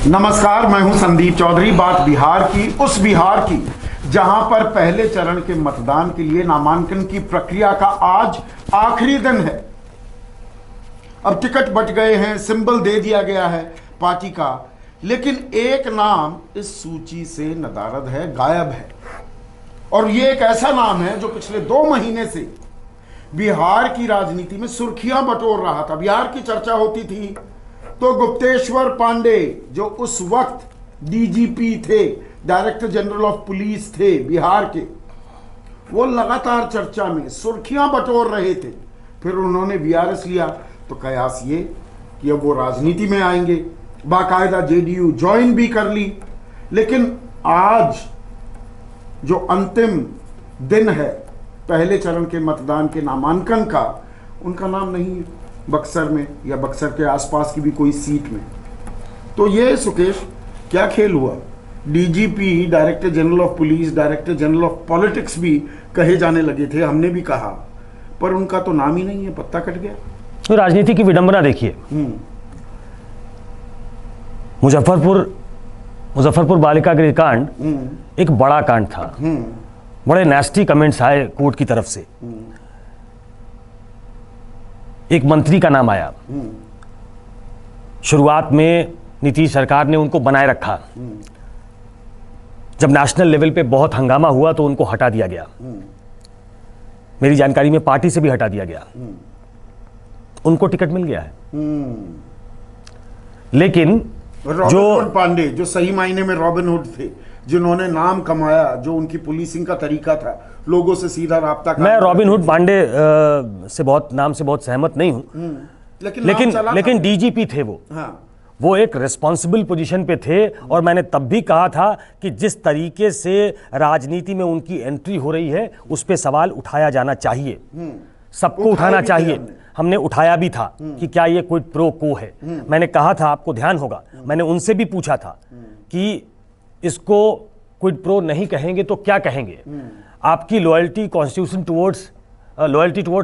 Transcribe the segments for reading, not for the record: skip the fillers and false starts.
नमस्कार, मैं हूं संदीप चौधरी। बात बिहार की, उस बिहार की जहां पर पहले चरण के मतदान के लिए नामांकन की प्रक्रिया का आज आखिरी दिन है। अब टिकट बंट गए हैं, सिंबल दे दिया गया है पार्टी का, लेकिन एक नाम इस सूची से नदारद है, गायब है। और ये एक ऐसा नाम है जो पिछले 2 महीने से बिहार की राजनीति में सुर्खियां बटोर रहा था। बिहार की चर्चा होती थी तो गुप्तेश्वर पांडे, जो उस वक्त डीजीपी थे, डायरेक्टर जनरल ऑफ पुलिस थे बिहार के, वो लगातार चर्चा में सुर्खियां बटोर रहे थे। फिर उन्होंने वीआरएस लिया तो कयास ये कि अब वो राजनीति में आएंगे, बाकायदा जेडीयू ज्वाइन भी कर ली। लेकिन आज जो अंतिम दिन है पहले चरण के मतदान के नामांकन का, उनका नाम नहीं है बक्सर में या बक्सर के आसपास की भी कोई सीट में। तो ये सुकेश, क्या खेल हुआ? DGP, director general of police, director general of politics भी कहे जाने लगे थे, हमने भी कहा, पर उनका तो नाम ही नहीं है, पत्ता कट गया। तो राजनीति की विडंबना देखिए। मुजफ्फरपुर बालिका गृह कांड एक बड़ा कांड था। बड़े नेस्टी कमेंट्स आए कोर्ट की तरफ से। एक मंत्री का नाम आया। शुरुआत में नीतीश सरकार ने उनको बनाए रखा। जब नेशनल लेवल पे बहुत हंगामा हुआ तो उनको हटा दिया गया। मेरी जानकारी में पार्टी से भी हटा दिया गया। उनको टिकट मिल गया है। लेकिन रॉबिन पांडे, जो सही मायने में रॉबिन हुड थे, जिन्होंने नाम कमाया, जो उनकी पुलिसिंग का तरीका था, लोगों से सीधा राब्ता। मैं रॉबिन हुड पांडे से बहुत सहमत नहीं हूं, लेकिन डीजीपी थे वो। हाँ। वो एक रिस्पॉन्सिबल पोजीशन पे थे। और मैंने तब भी कहा था कि जिस तरीके से राजनीति में उनकी एंट्री हो रही है उस पे सवाल उठाया जाना चाहिए, सबको उठाना चाहिए। हमने उठाया भी था कि क्या ये कोई प्रो को है। मैंने कहा था, आपको ध्यान होगा, मैंने उनसे भी पूछा था कि इसको क्विड प्रो नहीं कहेंगे तो क्या कहेंगे? आपकी लॉयल्टी टुवर्ड्स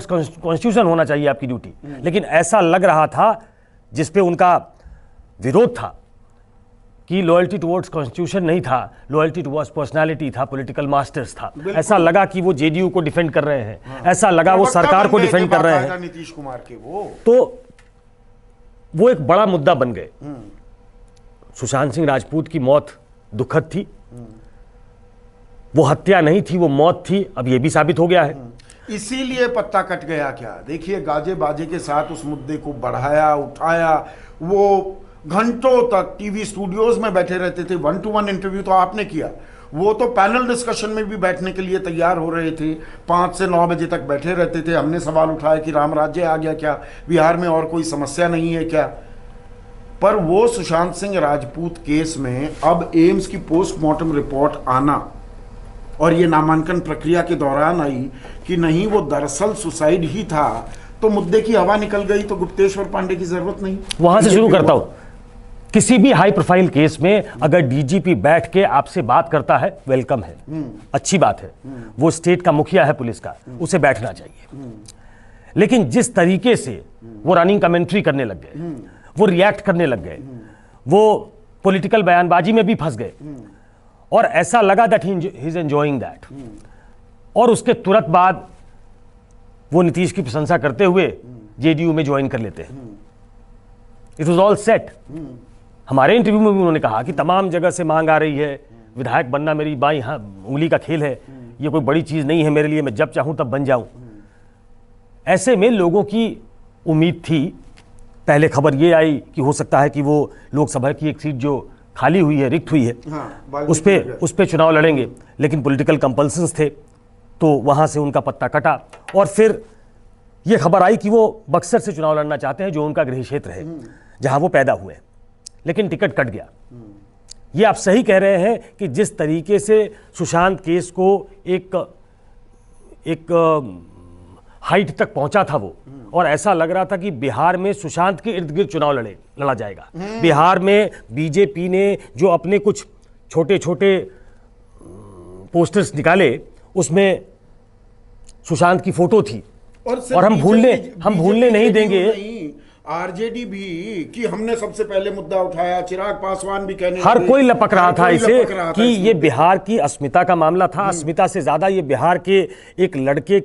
कॉन्स्टिट्यूशन होना चाहिए आपकी ड्यूटी। लेकिन ऐसा लग रहा था, जिस पे उनका विरोध था, कि लॉयल्टी टुवर्ड्स कॉन्स्टिट्यूशन नहीं था, लॉयल्टी टुवर्ड्स पर्सनालिटी था, पॉलिटिकल मास्टर्स था। ऐसा लगा कि वो जेडीयू को डिफेंड कर रहे हैं। हाँ। ऐसा लगा वो सरकार को डिफेंड कर रहे हैं। नीतीश कुमार के वो एक बड़ा मुद्दा बन गए। सुशांत सिंह राजपूत की मौत दुखद थी। वो हत्या नहीं थी, वो मौत थी। अब ये भी साबित हो गया है। इसीलिए पत्ता कट गया क्या? देखिए, गाजे बाजे के साथ उस मुद्दे को बढ़ाया, उठाया। वो घंटों तक टीवी स्टूडियोज में बैठे रहते थे। 1-to-1 इंटरव्यू तो आपने किया, वो तो पैनल डिस्कशन में भी बैठने के लिए तैयार हो रहे थे। 5 से 9 बजे तक बैठे रहते थे। हमने सवाल उठाया कि राम राज्य आ गया क्या? बिहार में और कोई समस्या नहीं है क्या? पर वो सुशांत सिंह राजपूत केस में अब एम्स की पोस्टमार्टम रिपोर्ट आना और ये नामांकन प्रक्रिया के दौरान आई कि नहीं, वो दरअसल सुसाइड ही था, तो मुद्दे की हवा निकल गई। तो गुप्तेश्वर पांडे की जरूरत नहीं। वहां से शुरू करता हूं। किसी भी हाई प्रोफाइल केस में अगर डीजीपी बैठ के आपसे बात करता है, वेलकम है, अच्छी बात है। वो स्टेट का मुखिया है पुलिस का, उसे बैठना चाहिए। लेकिन जिस तरीके से वो रनिंग कमेंट्री करने लग गए, वो रिएक्ट करने लग गए, वो पॉलिटिकल बयानबाजी में भी फंस गए, और ऐसा लगा that he is enjoying that. और उसके तुरंत बाद वो नीतीश की प्रशंसा करते हुए जेडीयू में ज्वाइन कर लेते हैं। It was all set. हमारे इंटरव्यू में भी उन्होंने कहा कि तमाम जगह से मांग आ रही है, विधायक बनना मेरी बाईं उंगली का खेल है, ये कोई बड़ी चीज नहीं है मेरे लिए, मैं जब चाहूं तब बन जाऊं। ऐसे में लोगों की उम्मीद थी। पहले खबर ये आई कि हो सकता है कि वो लोकसभा की एक सीट जो खाली हुई है, रिक्त हुई है, हाँ, उस पे चुनाव लड़ेंगे। लेकिन पॉलिटिकल कंपल्सन्स थे, तो वहां से उनका पत्ता कटा। और फिर ये खबर आई कि वो बक्सर से चुनाव लड़ना चाहते हैं, जो उनका गृह क्षेत्र है, जहां वो पैदा हुए। लेकिन टिकट कट गया। ये आप सही कह रहे हैं कि जिस तरीके से सुशांत केस को एक हाइट तक पहुंचा था वो, और ऐसा लग रहा था कि बिहार में सुशांत के इर्द गिर्द चुनाव लड़ा जाएगा। बिहार में बीजेपी ने जो अपने कुछ छोटे छोटे पोस्टर्स निकाले, उसमें सुशांत की फोटो थी। और हम भूलने नहीं देंगे। आरजेडी भी कि हमने सबसे पहले मुद्दा उठाया, चिराग पासवान भी कहने हर लगे, कोई लपक रहा हर था कोई इसे लपक रहा था कि इसमें। ये बिहार की अस्मिता का मामला था। अस्मिता से ज्यादा ये बिहार के एक लड़के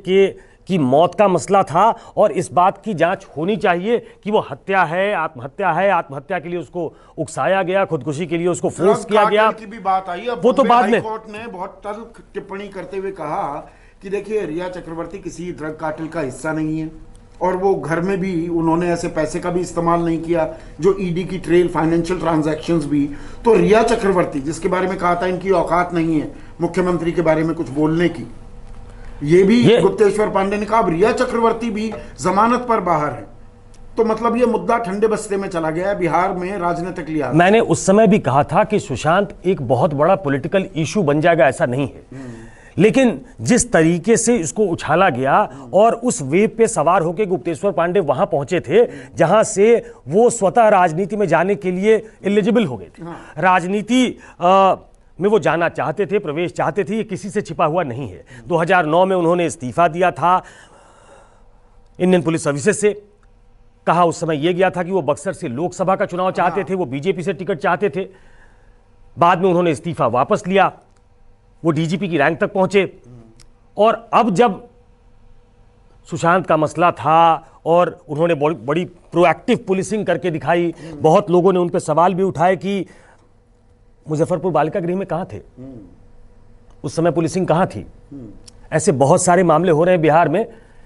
की मौत का मसला था और इस बात की जांच होनी चाहिए कि वो हत्या है, आत्महत्या है, आत्महत्या के लिए उसको उकसाया गया, खुदकुशी के लिए उसको फोर्स किया गया, की भी बात आई। अब वो तो बाद में कोर्ट ने बहुत तल्ख टिप्पणी करते हुए कहा कि देखिए रिया चक्रवर्ती किसी ड्रग कार्टेल का हिस्सा नहीं है और वो घर में भी उन्होंने ऐसे पैसे का भी इस्तेमाल नहीं किया जो ईडी की ट्रेल फाइनेंशियल ट्रांजैक्शंस भी। तो रिया चक्रवर्ती जिसके बारे में कहा था इनकी औकात नहीं है मुख्यमंत्री के बारे में कुछ बोलने की, ये गुप्तेश्वर पांडे ने कहा। अब रिया चक्रवर्ती भी जमानत पर बाहर है, तो मतलब ये मुद्दा ठंडे बस्ते में चला गया है, बिहार में राजनीतिक लिहाज। मैंने उस समय भी कहा था कि सुशांत एक बहुत बड़ा पॉलिटिकल इशू बन जाएगा, ऐसा नहीं है, लेकिन जिस तरीके से इसको उछाला गया और उस वेव पे सवार होकर गुप्तेश्वर पांडे वहां पहुंचे थे जहां से वो स्वतः राजनीति में जाने के लिए एलिजिबल हो गए थे, राजनीति में वो जाना चाहते थे, प्रवेश चाहते थे, ये किसी से छिपा हुआ नहीं है। 2009 में उन्होंने इस्तीफा दिया था इंडियन पुलिस सर्विसेज से। कहा उस समय यह गया था कि वो बक्सर से लोकसभा का चुनाव चाहते थे, वो बीजेपी से टिकट चाहते थे। बाद में उन्होंने इस्तीफा वापस लिया, वो डीजीपी की रैंक तक पहुंचे और अब जब सुशांत का मसला था और उन्होंने बड़ी प्रोएक्टिव पुलिसिंग करके दिखाई, बहुत लोगों ने उन पर सवाल भी उठाए कि मुजफ्फरपुर बालिका गृह में कहां थे, उस समय पुलिसिंग कहां थी। ऐसे बहुत सारे मामले हो रहे हैं बिहार में,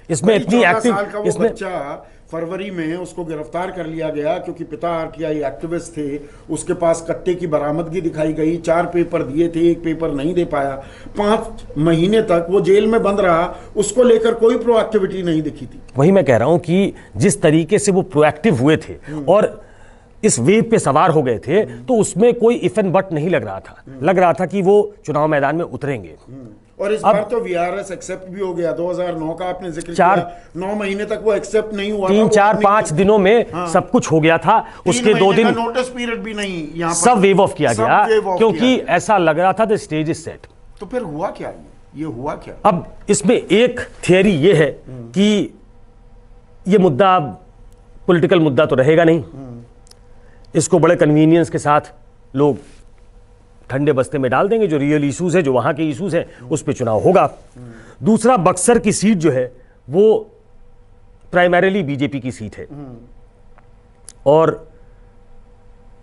इसमें इतनी एक्टिव, इसमें बच्चा फरवरी में उसको गिरफ्तार कर लिया गया क्योंकि पिता आरटीआई एक्टिविस्ट थे, उसके पास कट्टे की बरामदगी दिखाई गई, 4 पेपर दिए थे, 1 पेपर नहीं दे पाया, 5 महीने तक वो जेल में बंद रहा, उसको लेकर कोई प्रोएक्टिविटी नहीं दिखी थी। वही मैं कह रहा हूं कि जिस तरीके से वो प्रोएक्टिव हुए थे और इस वेव पे सवार हो गए थे, तो उसमें कोई इफ एंड बट नहीं लग रहा था, लग रहा था कि वो चुनाव मैदान में उतरेंगे। और इस बार तो वीआरएस एक्सेप्ट भी हो गया। 2009 का आपने जिक्र किया, 9 महीने तक वो एक्सेप्ट नहीं हुआ, 3-4-5 दिनों में सब कुछ हो गया था। उसके 2 दिन नोटिस पीरियड भी नहीं, यहाँ सब वेव ऑफ किया गया क्योंकि ऐसा लग रहा था द स्टेज इज सेट। तो फिर हुआ क्या, ये हुआ क्या? अब इसमें एक थियरी ये है कि ये मुद्दा पॉलिटिकल मुद्दा तो रहेगा नहीं, इसको बड़े कन्वीनियंस के साथ लोग ठंडे बस्ते में डाल देंगे, जो रियल इश्यूज है, जो वहां के इश्यूज हैं, उस पे चुनाव होगा। दूसरा, बक्सर की सीट जो है वो प्राइमरीली बीजेपी की सीट है और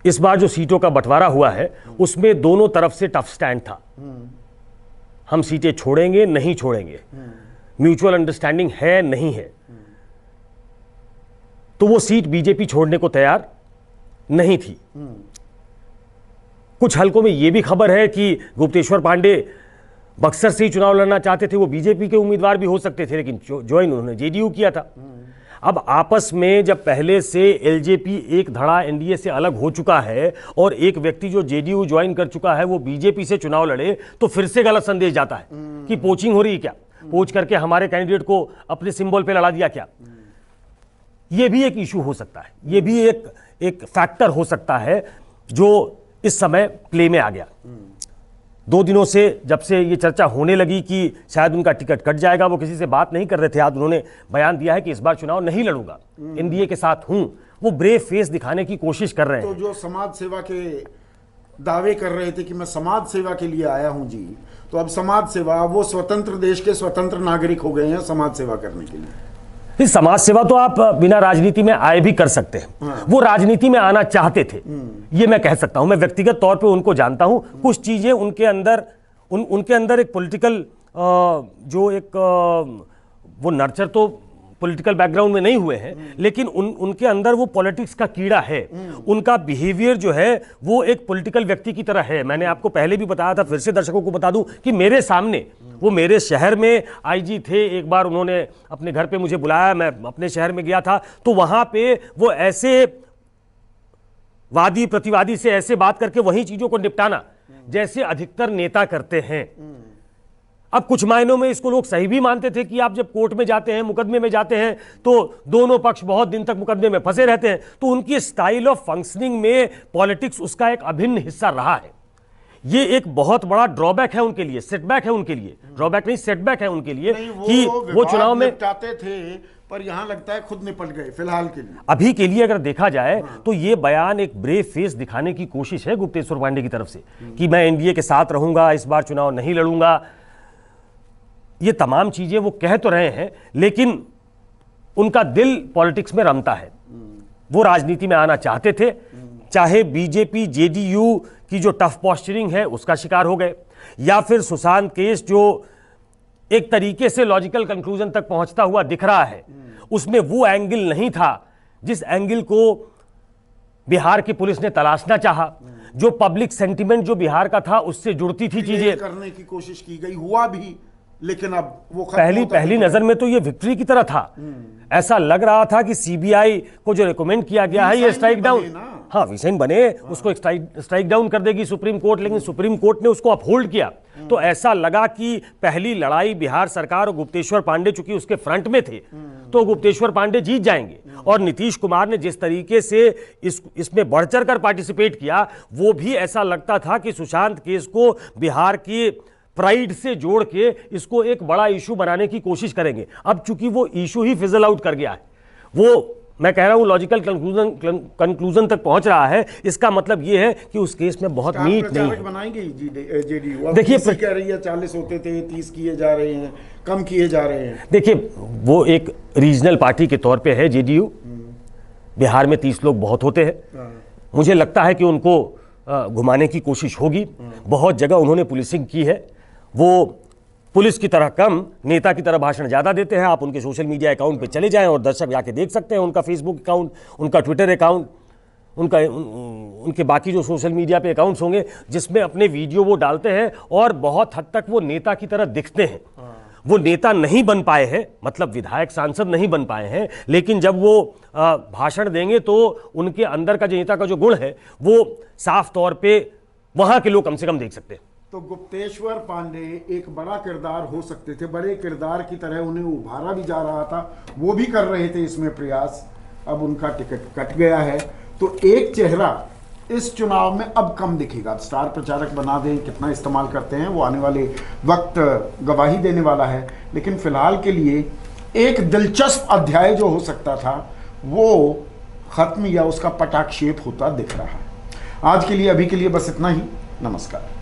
इस बार जो सीटों का बंटवारा हुआ है उसमें दोनों तरफ से टफ स्टैंड था। हम सीटें छोड़ेंगे नहीं छोड़ेंगे, म्यूचुअल अंडरस्टैंडिंग है नहीं है। तो वो सीट बीजेपी छोड़ने को तैयार नहीं थी। कुछ हलकों में यह भी खबर है कि गुप्तेश्वर पांडे बक्सर से ही चुनाव लड़ना चाहते थे, वो बीजेपी के उम्मीदवार भी हो सकते थे, लेकिन ज्वाइन उन्होंने जेडीयू किया था। अब आपस में जब पहले से एलजेपी एक धड़ा एनडीए से अलग हो चुका है और एक व्यक्ति जो जेडीयू ज्वाइन कर चुका है वो बीजेपी से चुनाव लड़े, तो फिर से गलत संदेश जाता है कि पोचिंग हो रही है क्या, पोच करके हमारे कैंडिडेट को अपने सिंबल पे लड़ा दिया क्या। यह भी एक इशू हो सकता है, यह भी एक फैक्टर हो सकता है जो इस समय प्ले में आ गया। 2 दिनों से जब से ये चर्चा होने लगी कि शायद उनका टिकट कट जाएगा, वो किसी से बात नहीं कर रहे थे। आज उन्होंने बयान दिया है कि इस बार चुनाव नहीं लड़ूंगा, एनडीए के साथ हूं। वो ब्रेव फेस दिखाने की कोशिश कर रहे हैं। तो जो समाज सेवा के दावे कर रहे थे कि मैं समाज सेवा के लिए आया हूं जी, तो अब समाज सेवा, वो स्वतंत्र देश के स्वतंत्र नागरिक हो गए हैं समाज सेवा करने के लिए। इस समाज सेवा तो आप बिना राजनीति में आए भी कर सकते हैं। वो राजनीति में आना चाहते थे, ये मैं कह सकता हूं। मैं व्यक्तिगत तौर पे उनको जानता हूं। कुछ चीजें उनके अंदर एक पॉलिटिकल जो एक वो नर्चर तो पॉलिटिकल बैकग्राउंड में नहीं हुए हैं, लेकिन उनके अंदर वो पॉलिटिक्स का कीड़ा है। उनका बिहेवियर जो है वो एक पॉलिटिकल व्यक्ति की तरह है। मैंने आपको पहले भी बताया था, फिर से दर्शकों को बता दूं कि मेरे सामने वो मेरे शहर में आईजी थे। एक बार उन्होंने अपने घर पे मुझे बुलाया, मैं अपने शहर में गया था, तो वहां पे वो ऐसे वादी प्रतिवादी से ऐसे बात करके वही चीजों को निपटाना जैसे अधिकतर नेता करते हैं। अब कुछ मायनों में इसको लोग सही भी मानते थे कि आप जब कोर्ट में जाते हैं, मुकदमे में जाते हैं, तो दोनों पक्ष बहुत दिन तक मुकदमे में फंसे रहते हैं। तो उनकी स्टाइल ऑफ फंक्शनिंग में पॉलिटिक्स उसका एक अभिन्न हिस्सा रहा है। ये एक बहुत बड़ा ड्रॉबैक है उनके लिए, सेटबैक है उनके लिए, ड्रॉबैक नहीं सेटबैक है उनके लिए कि वो चुनाव में निपटाते थे, पर यहां लगता है खुद निपट गए फिलहाल के लिए। अभी के लिए अगर देखा जाए तो ये बयान एक ब्रेव फेस दिखाने की कोशिश है गुप्तेश्वर पांडे की तरफ से कि मैं एनडीए के साथ रहूंगा, इस बार चुनाव नहीं लड़ूंगा। ये तमाम चीजें वो कह तो रहे हैं, लेकिन उनका दिल पॉलिटिक्स में रमता है। वो राजनीति में आना चाहते थे, चाहे बीजेपी जेडीयू की जो टफ पॉस्चरिंग है उसका शिकार हो गए, या फिर सुशांत केस जो एक तरीके से लॉजिकल कंक्लूजन तक पहुंचता हुआ दिख रहा है, उसमें वो एंगल नहीं था जिस एंगल को बिहार की पुलिस ने तलाशना चाहा। जो पब्लिक सेंटिमेंट जो बिहार का था उससे जुड़ती थी चीजें, करने की कोशिश की गई, हुआ भी, लेकिन अब वो पहली नजर में तो ये विक्ट्री की तरह था। ऐसा लग रहा था कि सीबीआई को जो रिकमेंड किया गया है ये स्ट्राइक डाउन, हाँ विसेन बने, उसको स्ट्राइक डाउन कर देगी सुप्रीम कोर्ट, लेकिन सुप्रीम कोर्ट ने उसको अपहोल्ड किया। तो ऐसा लगा कि पहली लड़ाई बिहार सरकार और गुप्तेश्वर पांडे चूंकि उसके फ्रंट में थे तो गुप्तेश्वर पांडे जीत जाएंगे। और नीतीश कुमार ने जिस तरीके से इसमें बढ़ चढ़ कर पार्टिसिपेट किया, वो भी ऐसा लगता था कि सुशांत केस को बिहार की प्राइड से जोड़ के इसको एक बड़ा इशू बनाने की कोशिश करेंगे। अब चूंकि वो इशू ही फिजल आउट कर गया है, वो मैं कह रहा हूं लॉजिकल कंक्लूजन तक पहुंच रहा है, इसका मतलब ये है कि उस केस में बहुत मीट नहीं है। बनाएंगे जेडीयू, देखिए कह रही है 40 होते थे 30 किए जा रहे हैं, कम किए जा रहे हैं। देखिए वो एक रीजनल पार्टी के तौर पे है जेडीयू, बिहार में 30 लोग बहुत होते हैं। मुझे लगता है कि उनको घुमाने की कोशिश होगी। बहुत जगह उन्होंने पुलिसिंग की है, वो पुलिस की तरह कम, नेता की तरह भाषण ज़्यादा देते हैं। आप उनके सोशल मीडिया अकाउंट पे चले जाएं और दर्शक जाके देख सकते हैं उनका फेसबुक अकाउंट, उनका ट्विटर अकाउंट, उनके बाकी जो सोशल मीडिया पे अकाउंट्स होंगे जिसमें अपने वीडियो वो डालते हैं, और बहुत हद तक वो नेता की तरह दिखते हैं। वो नेता नहीं बन पाए हैं, मतलब विधायक सांसद नहीं बन पाए हैं, लेकिन जब वो भाषण देंगे तो उनके अंदर का जो नेता का जो गुण है वो साफ तौर पे वहां के लोग कम से कम देख सकते हैं। तो गुप्तेश्वर पांडे एक बड़ा किरदार हो सकते थे, बड़े किरदार की तरह उन्हें उभारा भी जा रहा था, वो भी कर रहे थे इसमें प्रयास। अब उनका टिकट कट गया है, तो एक चेहरा इस चुनाव में अब कम दिखेगा। स्टार प्रचारक बना दें, कितना इस्तेमाल करते हैं वो आने वाले वक्त गवाही देने वाला है, लेकिन फिलहाल के लिए एक दिलचस्प अध्याय जो हो सकता था वो खत्म या उसका पटाक्षेप होता दिख रहा है। आज के लिए, अभी के लिए बस इतना ही। नमस्कार।